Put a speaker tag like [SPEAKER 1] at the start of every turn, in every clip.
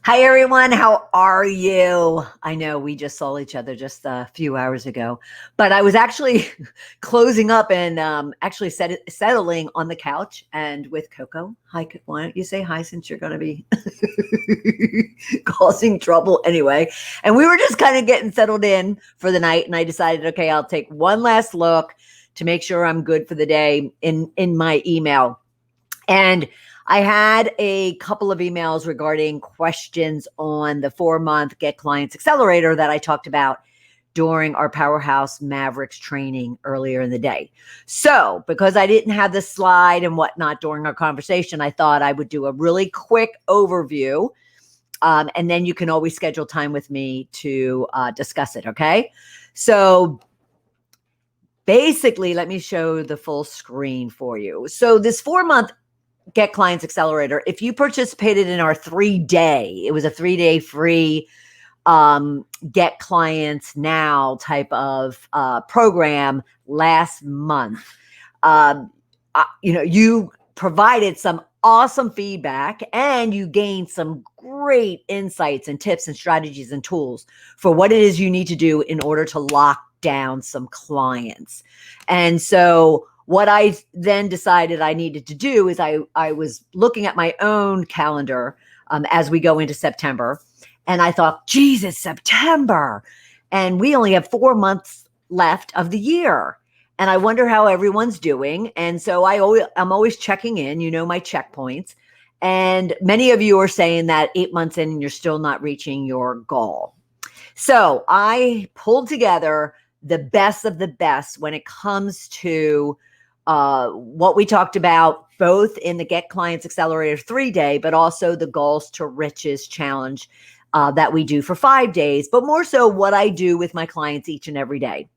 [SPEAKER 1] Hi, everyone. How are you? I know we just saw each other just a few hours ago, but I was actually closing up and actually settling on the couch and with Coco. Hi, why don't you say hi since you're going to be causing trouble anyway? And we were just kind of getting settled in for the night, and I decided, okay, I'll take one last look to make sure I'm good for the day in my email. And I had a couple of emails regarding questions on the 4-month Get Clients Accelerator that I talked about during our Powerhouse Mavericks training earlier in the day. So, because I didn't have the slide and whatnot during our conversation, I thought I would do a really quick overview. And then you can always schedule time with me to discuss it. Okay. So, basically, let me show the full screen for you. So, this 4-month Get Clients Accelerator, if you participated in our 3-day, it was a 3-day free Get Clients Now type of program last month. You provided some awesome feedback and you gained some great insights and tips and strategies and tools for what it is you need to do in order to lock down some clients. And so what I then decided I needed to do is I was looking at my own calendar as we go into September. And I thought, Jesus, September. And we only have 4 months left of the year. And I wonder how everyone's doing. And so I'm always checking in, my checkpoints. And many of you are saying that 8 months in and you're still not reaching your goal. So I pulled together the best of the best when it comes to what we talked about both in the Get Clients Accelerator 3-day, but also the Goals to Riches Challenge that we do for 5 days, but more so what I do with my clients each and every day.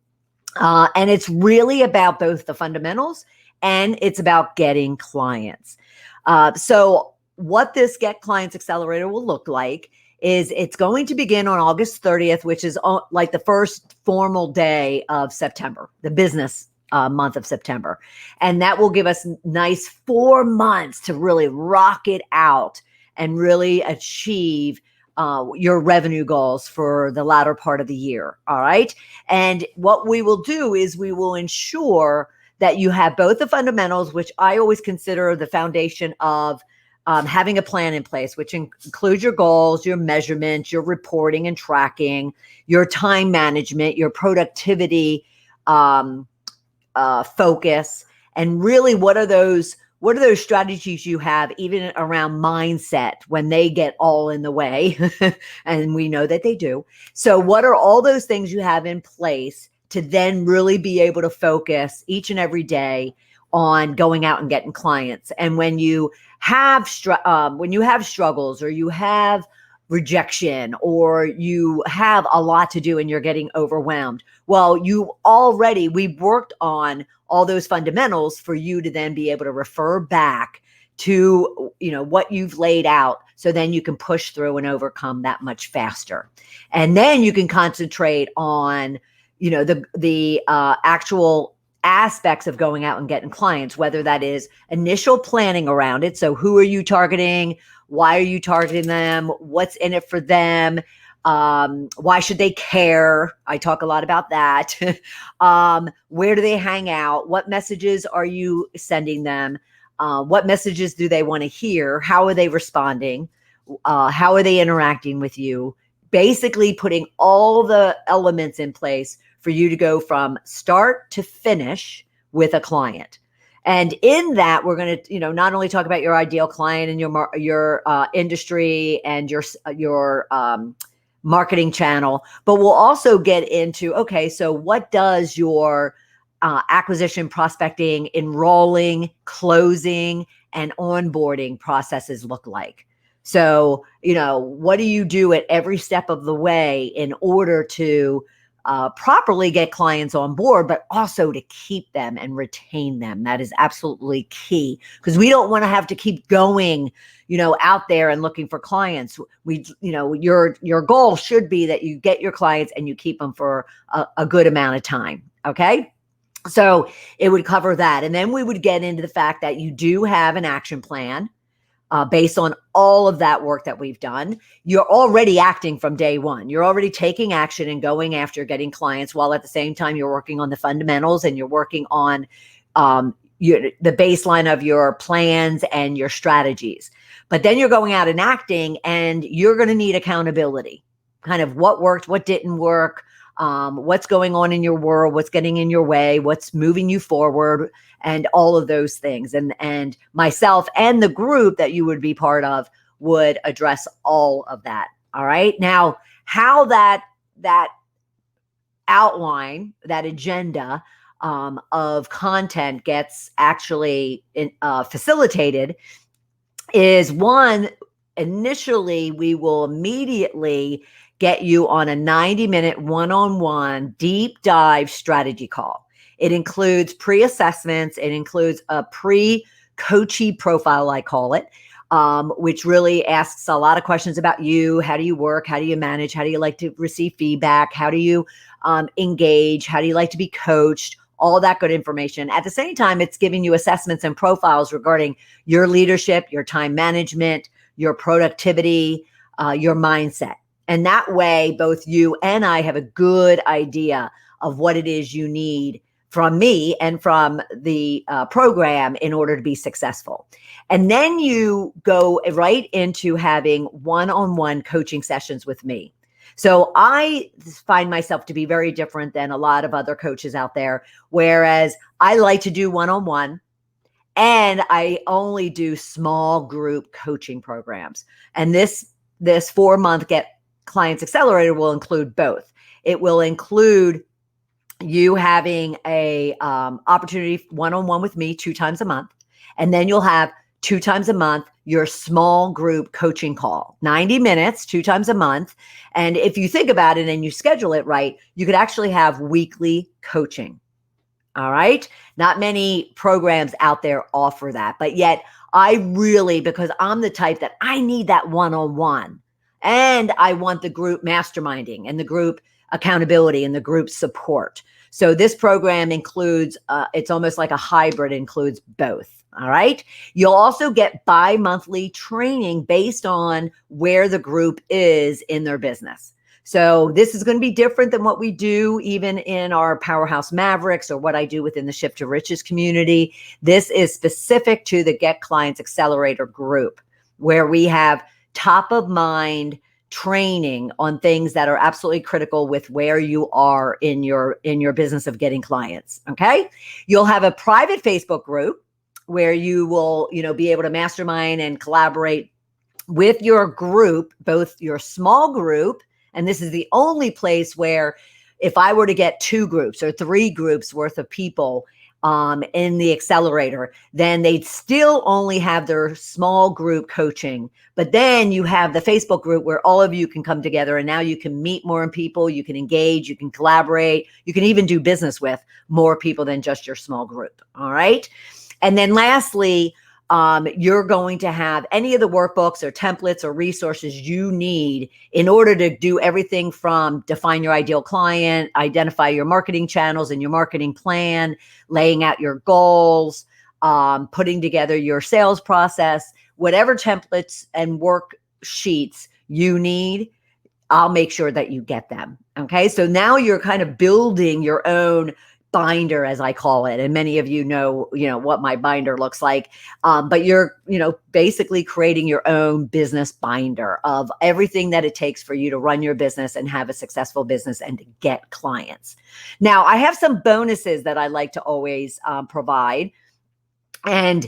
[SPEAKER 1] And it's really about both the fundamentals and it's about getting clients. So what this Get Clients Accelerator will look like is it's going to begin on August 30th, which is like the first formal day of September, the business month of September. And that will give us nice 4 months to really rock it out and really achieve your revenue goals for the latter part of the year. All right. And what we will do is we will ensure that you have both the fundamentals, which I always consider the foundation of having a plan in place, which includes your goals, your measurements, your reporting and tracking, your time management, your productivity, focus, and really what are those strategies you have even around mindset when they get all in the way? And we know that they do. So what are all those things you have in place to then really be able to focus each and every day on going out and getting clients? And when you have struggles or you have rejection or you have a lot to do and you're getting overwhelmed, well, we've worked on all those fundamentals for you to then be able to refer back to, what you've laid out. So then you can push through and overcome that much faster. And then you can concentrate on, the actual aspects of going out and getting clients, whether that is initial planning around it. So who are you targeting? Why are you targeting them? What's in it for them? Why should they care? I talk a lot about that. Where do they hang out? What messages are you sending them? What messages do they want to hear? How are they responding? How are they interacting with you? Basically putting all the elements in place for you to go from start to finish with a client. And in that, we're going to, not only talk about your ideal client and your industry and your marketing channel, but we'll also get into, okay, so what does your acquisition, prospecting, enrolling, closing, and onboarding processes look like? So, what do you do at every step of the way in order to properly get clients on board, but also to keep them and retain them? That is absolutely key, because we don't want to have to keep going, out there and looking for clients. Your goal should be that you get your clients and you keep them for a good amount of time. Okay. So it would cover that. And then we would get into the fact that you do have an action plan. based on all of that work that we've done, you're already acting from day one. You're already taking action and going after getting clients, while at the same time you're working on the fundamentals and you're working on the baseline of your plans and your strategies. But then you're going out and acting, and you're going to need accountability. Kind of what worked, what didn't work, what's going on in your world, what's getting in your way, what's moving you forward, and all of those things. And myself and the group that you would be part of would address all of that. All right. Now, how that outline, that agenda of content gets actually facilitated is, one, initially we will immediately get you on a 90-minute one-on-one deep dive strategy call. It includes pre-assessments. It includes a pre-coachee profile, I call it, which really asks a lot of questions about you. How do you work? How do you manage? How do you like to receive feedback? How do you engage? How do you like to be coached? All that good information. At the same time, it's giving you assessments and profiles regarding your leadership, your time management, your productivity, your mindset. And that way, both you and I have a good idea of what it is you need from me and from the program in order to be successful. And then you go right into having one-on-one coaching sessions with me. So I find myself to be very different than a lot of other coaches out there, whereas I like to do one-on-one, and I only do small group coaching programs. And this 4-month Get Clients Accelerator will include both. It will include you having a opportunity one-on-one with me 2 times a month, and then you'll have 2 times a month your small group coaching call, 90 minutes, 2 times a month. And if you think about it and you schedule it right, you could actually have weekly coaching. All right. Not many programs out there offer that, but yet I really, because I'm the type that I need that one-on-one, and I want the group masterminding and the group accountability and the group support. So this program includes, it's almost like a hybrid, includes both. All right. You'll also get bi-monthly training based on where the group is in their business. So this is going to be different than what we do even in our Powerhouse Mavericks or what I do within the Shift to Riches community. This is specific to the Get Clients Accelerator group, where we have top of mind training on things that are absolutely critical with where you are in your business of getting clients. Okay. You'll have a private Facebook group where you will, be able to mastermind and collaborate with your group, both your small group. And this is the only place where if I were to get 2 groups or 3 groups worth of people in the accelerator, then they'd still only have their small group coaching. But then you have the Facebook group where all of you can come together, and now you can meet more people, you can engage, you can collaborate, you can even do business with more people than just your small group. All right. And then lastly, you're going to have any of the workbooks or templates or resources you need in order to do everything from define your ideal client, identify your marketing channels and your marketing plan, laying out your goals, putting together your sales process, whatever templates and worksheets you need, I'll make sure that you get them. Okay. So now you're kind of building your own binder, as I call it. And many of you know what my binder looks like. But you're, basically creating your own business binder of everything that it takes for you to run your business and have a successful business and to get clients. Now, I have some bonuses that I like to always provide. And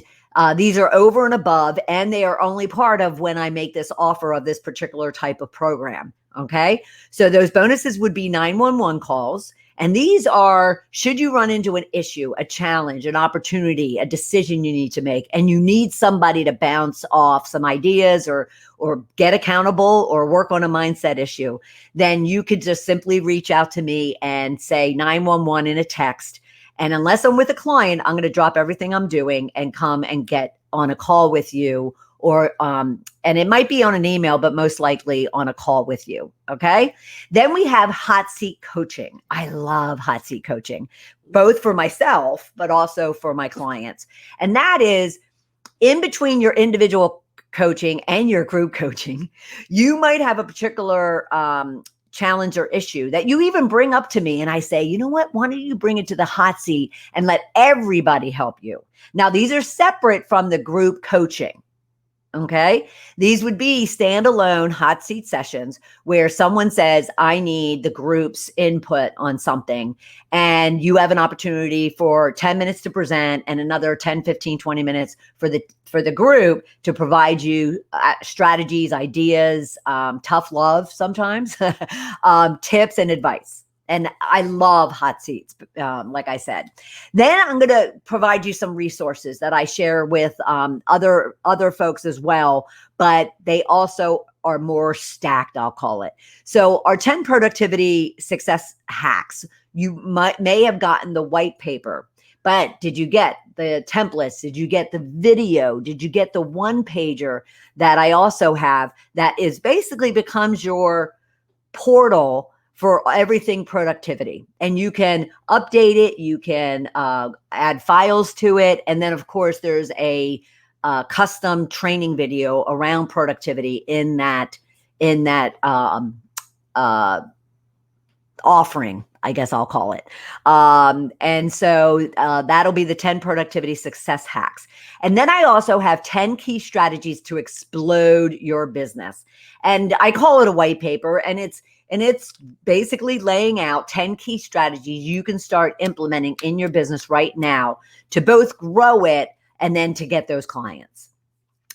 [SPEAKER 1] these are over and above, and they are only part of when I make this offer of this particular type of program. Okay. So those bonuses would be 911 calls. And these are, should you run into an issue, a challenge, an opportunity, a decision you need to make, and you need somebody to bounce off some ideas or get accountable or work on a mindset issue, then you could just simply reach out to me and say 911 in a text. And unless I'm with a client, I'm going to drop everything I'm doing and come and get on a call with you, or and it might be on an email, but most likely on a call with you. Okay. Then we have hot seat coaching. I love hot seat coaching, both for myself, but also for my clients. And that is in between your individual coaching and your group coaching, you might have a particular challenge or issue that you even bring up to me. And I say, you know what? Why don't you bring it to the hot seat and let everybody help you? Now, these are separate from the group coaching. Okay. These would be standalone hot seat sessions where someone says, I need the group's input on something. And you have an opportunity for 10 minutes to present and another 10, 15, 20 minutes for the group to provide you strategies, ideas, tough love sometimes, tips and advice. And I love hot seats, like I said. Then I'm going to provide you some resources that I share with other folks as well, but they also are more stacked, I'll call it. So our 10 productivity success hacks, you may have gotten the white paper, but did you get the templates? Did you get the video? Did you get the one pager that I also have that is basically becomes your portal for everything productivity? And you can update it, you can add files to it. And then of course there's a custom training video around productivity in that offering, I guess I'll call it. And so that'll be the 10 productivity success hacks. And then I also have 10 key strategies to explode your business. And I call it a white paper, and it's basically laying out 10 key strategies you can start implementing in your business right now to both grow it and then to get those clients.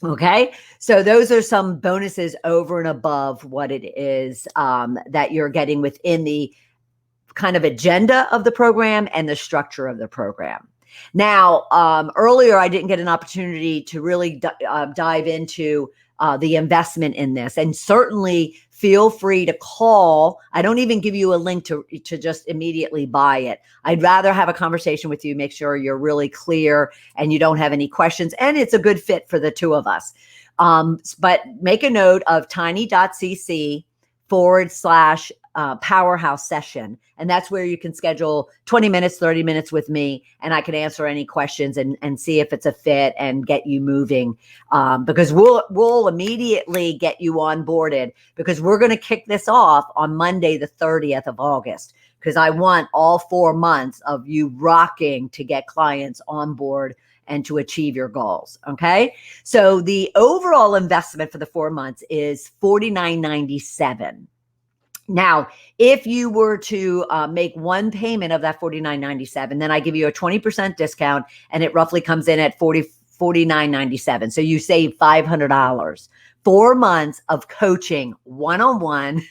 [SPEAKER 1] Okay. So those are some bonuses over and above what it is that you're getting within the kind of agenda of the program and the structure of the program. Now, earlier, I didn't get an opportunity to really dive into the investment in this. And certainly feel free to call. I don't even give you a link to just immediately buy it. I'd rather have a conversation with you, make sure you're really clear and you don't have any questions. And it's a good fit for the two of us. But make a note of tiny.cc/powerhouse session. And that's where you can schedule 20 minutes, 30 minutes with me, and I can answer any questions and see if it's a fit and get you moving. Because we'll immediately get you onboarded, because we're going to kick this off on Monday, the 30th of August, because I want all 4 months of you rocking to get clients on board and to achieve your goals. Okay. So the overall investment for the 4 months is $49.97. Now, if you were to make one payment of that $49.97, then I give you a 20% discount, and it roughly comes in at $49.97. So you save $500. 4 months of coaching, one-on-one,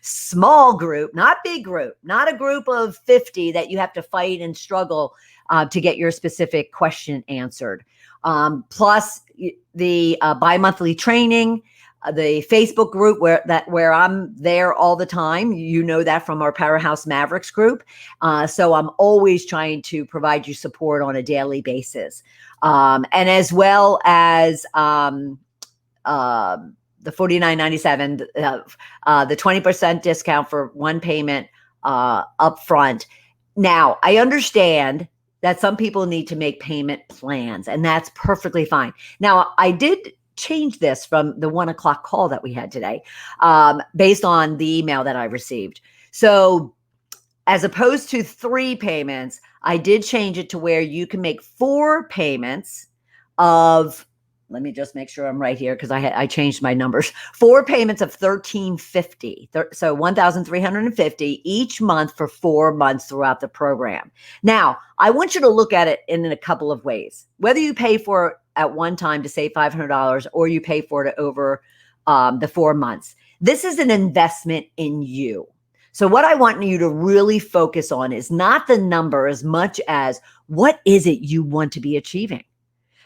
[SPEAKER 1] small group, not big group, not a group of 50 that you have to fight and struggle to get your specific question answered. Plus the bi-monthly training, the Facebook group where I'm there all the time. You know that from our Powerhouse Mavericks group. So I'm always trying to provide you support on a daily basis. And as well as the $49.97, the 20% discount for one payment upfront. Now, I understand that some people need to make payment plans, and that's perfectly fine. Now, I did change this from the 1 o'clock call that we had today, based on the email that I received. So as opposed to 3 payments, I did change it to where you can make 4 payments of, let me just make sure I'm right here, because I changed my numbers. 4 payments of $1,350. So $1,350 each month for 4 months throughout the program. Now, I want you to look at it in a couple of ways. Whether you pay for it at one time to save $500, or you pay for it over the 4 months, this is an investment in you. So what I want you to really focus on is not the number as much as what is it you want to be achieving.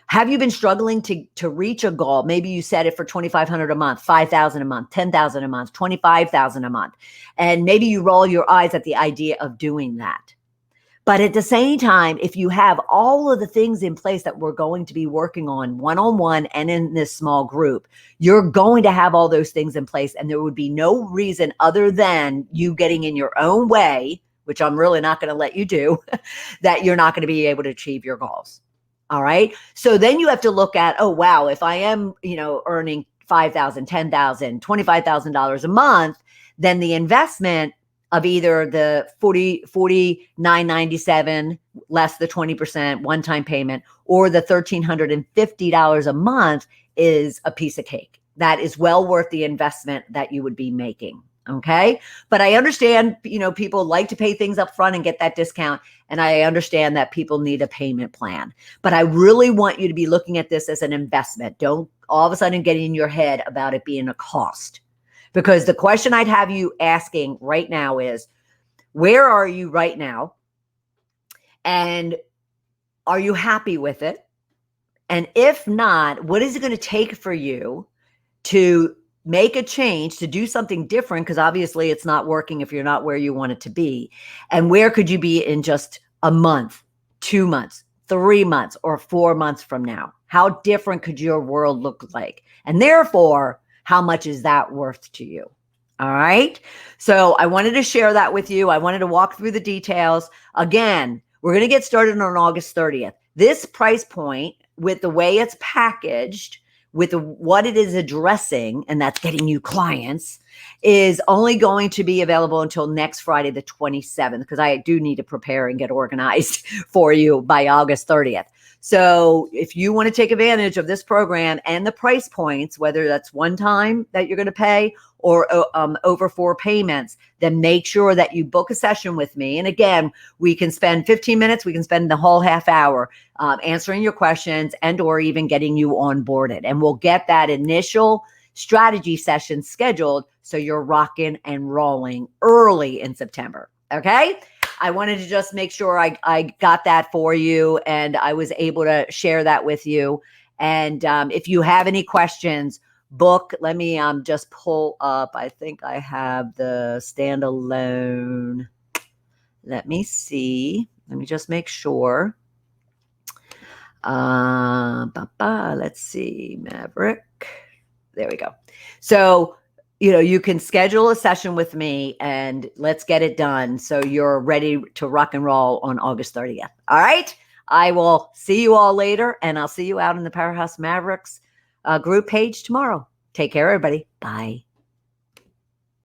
[SPEAKER 1] Have you been struggling to reach a goal? Maybe you set it for $2,500 a month, $5,000 a month, $10,000 a month, $25,000 a month. And maybe you roll your eyes at the idea of doing that. But at the same time, if you have all of the things in place that we're going to be working on one-on-one and in this small group, you're going to have all those things in place. And there would be no reason other than you getting in your own way, which I'm really not going to let you do, that you're not going to be able to achieve your goals. All right. So then you have to look at, oh, wow, if I am, earning $5,000, $10,000, $25,000 a month, then the investment of either the 49.97 less the 20% one-time payment, or the $1,350 a month is a piece of cake. That is well worth the investment that you would be making. Okay. But I understand, people like to pay things up front and get that discount. And I understand that people need a payment plan. But I really want you to be looking at this as an investment. Don't all of a sudden get in your head about it being a cost. Because the question I'd have you asking right now is, where are you right now? And are you happy with it? And if not, what is it going to take for you to make a change, to do something different? Because obviously it's not working if you're not where you want it to be. And where could you be in just a month, 2 months, 3 months, or 4 months from now? How different could your world look like? And therefore, how much is that worth to you? All right. So I wanted to share that with you. I wanted to walk through the details. Again, we're going to get started on August 30th. This price point, with the way it's packaged, with what it is addressing, and that's getting you clients, is only going to be available until next Friday, the 27th, because I do need to prepare and get organized for you by August 30th. So if you want to take advantage of this program and the price points, whether that's one time that you're going to pay or over 4 payments, then make sure that you book a session with me. And again, we can spend 15 minutes, we can spend the whole half hour answering your questions and or even getting you onboarded. And we'll get that initial strategy session scheduled so you're rocking and rolling early in September. Okay? I wanted to just make sure I got that for you and I was able to share that with you. And if you have any questions, book. Let me just pull up. I think I have the standalone. Let me see. Let me just make sure. Let's see, Maverick. There we go. So, you can schedule a session with me and let's get it done so you're ready to rock and roll on August 30th. All right. I will see you all later, and I'll see you out in the Powerhouse Mavericks group page tomorrow. Take care, everybody. Bye.